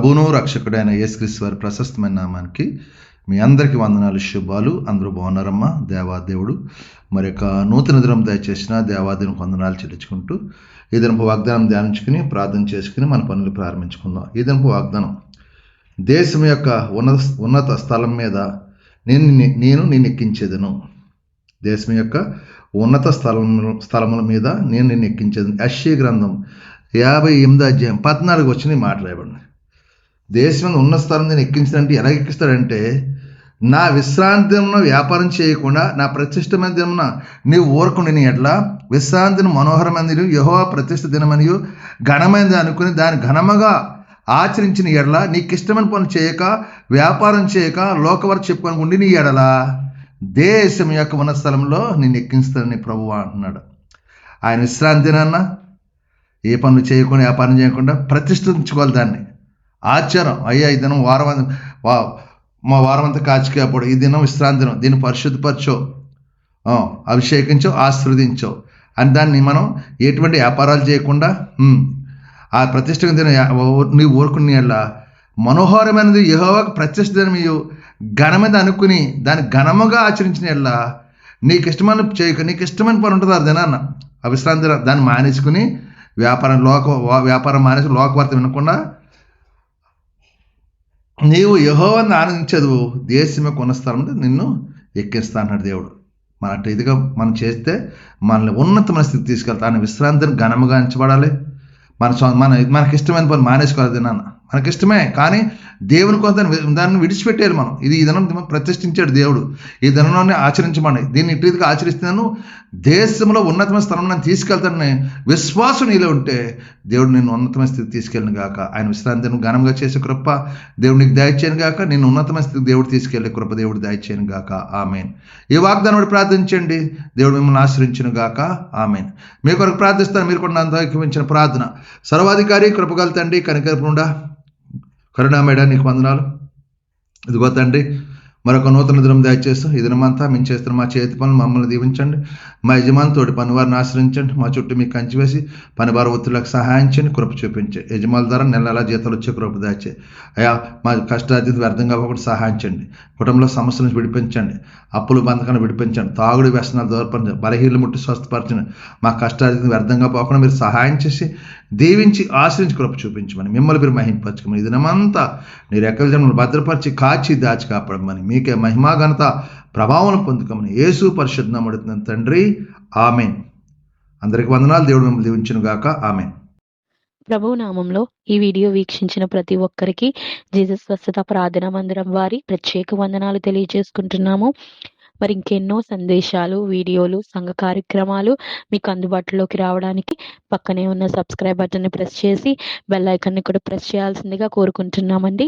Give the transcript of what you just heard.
ప్రభువును రక్షకుడైన యేసుక్రీస్తు వారి ప్రశస్తమైన నామానికి మీ అందరికీ వందనాలు, శుభాలు. అందరూ బాగున్నారమ్మా? దేవాదేవుడు మరి యొక్క నూతన దినం దయచేసిన దేవాదేవునికి వందనాలు చెల్లించుకుంటూ ఈ దినపు వాగ్దానం ధ్యానించుకుని ప్రార్థన చేసుకుని మన పనులు ప్రారంభించుకుందాం. ఈ దినపు వాగ్దానం, దేశం యొక్క ఉన్నత స్థలం మీద నేను నిన్ను ఎక్కించేదను. దేశం యొక్క ఉన్నత స్థలముల మీద నేను నిన్ను ఎక్కించేదను. యెషయా గ్రంథం 58వ అధ్యాయం 14 వచ్చిన మాట్లాడబడింది. దేశం మీద ఉన్న స్థలం నేను ఎక్కించాలంటే ఎలా ఎక్కిస్తాడంటే, నా విశ్రాంతి దినమున వ్యాపారం చేయకుండా నా ప్రతిష్టమైన దినమున నీవు ఊరకుండిన ఎట్లా విశ్రాంతిని మనోహరమైనది యెహోవా ప్రతిష్ఠ దినమనియు ఘనమైనది అనుకుని దాని ఘనముగా ఆచరించిన ఎడల నీకు ఇష్టమైన పనులు చేయక వ్యాపారం చేయక లోకవరకు చెప్పుకొని ఉండి నీ ఎడల దేశం యొక్క ఉన్న స్థలంలో నేను ఎక్కిస్తానని ప్రభువు అంటున్నాడు. ఆయన విశ్రాంతి దినాన్న ఏ పనులు చేయకుండా వ్యాపారం చేయకుండా ప్రతిష్ఠించుకోవాలి. దాన్ని ఆచారం అయ్యా ఈ దినం మా వారం అంతా కాచికేపడు, ఈ దినం విశ్రాంతి దినం, దీన్ని పరిశుద్ధపరచో, అభిషేకించో, ఆశీర్వదించో అని దాన్ని మనం ఎటువంటి వ్యాపారాలు చేయకుండా ఆ ప్రతిష్ఠకు దిన నీవు ఊరుకుని అలా మనోహరమైనది యెహోవాకు ప్రతిష్ఠ దినం ఘనమైనది అనుకుని దాన్ని ఘనముగా ఆచరించిన ఎల్లా నీకు ఇష్టమైన చేయక నీకు ఇష్టమైన పని ఉంటుంది. ఆ దినాన్న ఆ విశ్రాంతి దినం దాన్ని మానేసుకుని వ్యాపారం మానేసి లోకవార్త వినకుండా నీవు యెహోవాను ఆనందించదు. దేశమే కొన్న స్థలం నిన్ను ఎక్కిస్తా అన్నాడు దేవుడు. మన ఇదిగా మనం చేస్తే మనల్ని ఉన్నతమైన స్థితి తీసుకెళ్తా. ఆయన విశ్రాంతిని ఘనముగా ఎంచబడాలి. మనకి ఇష్టమైన పని మానేసుకోవాలి. నాన్న మనకిష్టమే, కానీ దేవుని కోసం దాన్ని విడిచిపెట్టేయాలి. మనం ఈ దినం ప్రతిష్ఠించాడు దేవుడు. ఈ దినంలోనే ఆచరించమని, దీన్ని ఇటుగా ఆచరిస్తున్నాను, దేశంలో ఉన్నతమైన స్థలం నేను తీసుకెళ్తానని విశ్వాసం నీలో ఉంటే దేవుడు నిన్ను ఉన్నతమైన స్థితి తీసుకెళ్ళను గాక. ఆయన విశ్రాంతిని ఘనంగా చేసే కృప దేవుడు నీకు దయచేయను గాక. నిన్ను ఉన్నతమైన స్థితికి దేవుడు తీసుకెళ్లే కృప దేవుడు దయచేయను గాక. ఆమెన్. ఈ వాగ్దానం ప్రార్థించండి, దేవుడు మిమ్మల్ని ఆశ్రయించును గాక. ఆమెన్. మీ కొరకు ప్రార్థిస్తాను. మీరు కూడా నాకు అంగీకరించిన ప్రార్థన. సర్వాధికారి కృపగల తండ్రి, కనికరపునుడా, కరుణామేడ నీకు వందనాలు. ఇదిగో తండ్రి, మరొక నూతన దినం దయచేస్తూ ఈ దినమంతా మేము చేస్తున్న మా చేతి పనులు మమ్మల్ని దీవించండి. మా యజమాని తోటి పనివారిని ఆశ్రయించండి. మా చుట్టూ మీకు కంచి వేసి పనివారి ఒత్తిళ్లకు సహాయించండి, కృప చూపించండి. యజమానుల ద్వారా నెల జీతాలు వచ్చే కృప దాచే అయ్యా. మా కష్టార్జిత వ్యర్థంగా ఒకటి సహాయించండి. కుటుంబంలో సమస్యలను విడిపించండి. అప్పులు బంధకాలను విడిపించండి. తాగుడు వ్యసనాలు దూరపరచండి. బలహీనలు ముట్టి స్వస్థపరచండి. మా కష్టార్జిత వ్యర్థంగా పోకుండా మీరు సహాయం చేసి దీవించి ఆశ్రయించి కృప చూపించమని, మిమ్మల్ని మీరు మహింపరచుకోమని, ఈ దినమంతా నీ రెక్కల జన్మను భద్రపరిచి కాచి దాచి కాపాడమని, మీకే మహిమా ఘనత ప్రభావం పొందుకోమని యేసు పరిశుద్ధ నామమున తండ్రి, ఆమెన్. అందరికి వందనాలు. దేవుడు మిమ్మల్ని దీవించును గాక. ఆమెన్. ప్రభు నామంలో ఈ వీడియో వీక్షించిన ప్రతి ఒక్కరికి జీసస్ స్వస్థత ప్రార్థనా మందిరం వారి ప్రత్యేక వందనాలు తెలియజేసుకుంటున్నాము. మరి ఇంకెన్నో సందేశాలు, వీడియోలు, సంఘ కార్యక్రమాలు మీకు అందుబాటులోకి రావడానికి పక్కనే ఉన్న సబ్స్క్రైబ్ బటన్ని ప్రెస్ చేసి బెల్ ఐకాన్ని కూడా ప్రెస్ చేయాల్సిందిగా కోరుకుంటున్నామండి.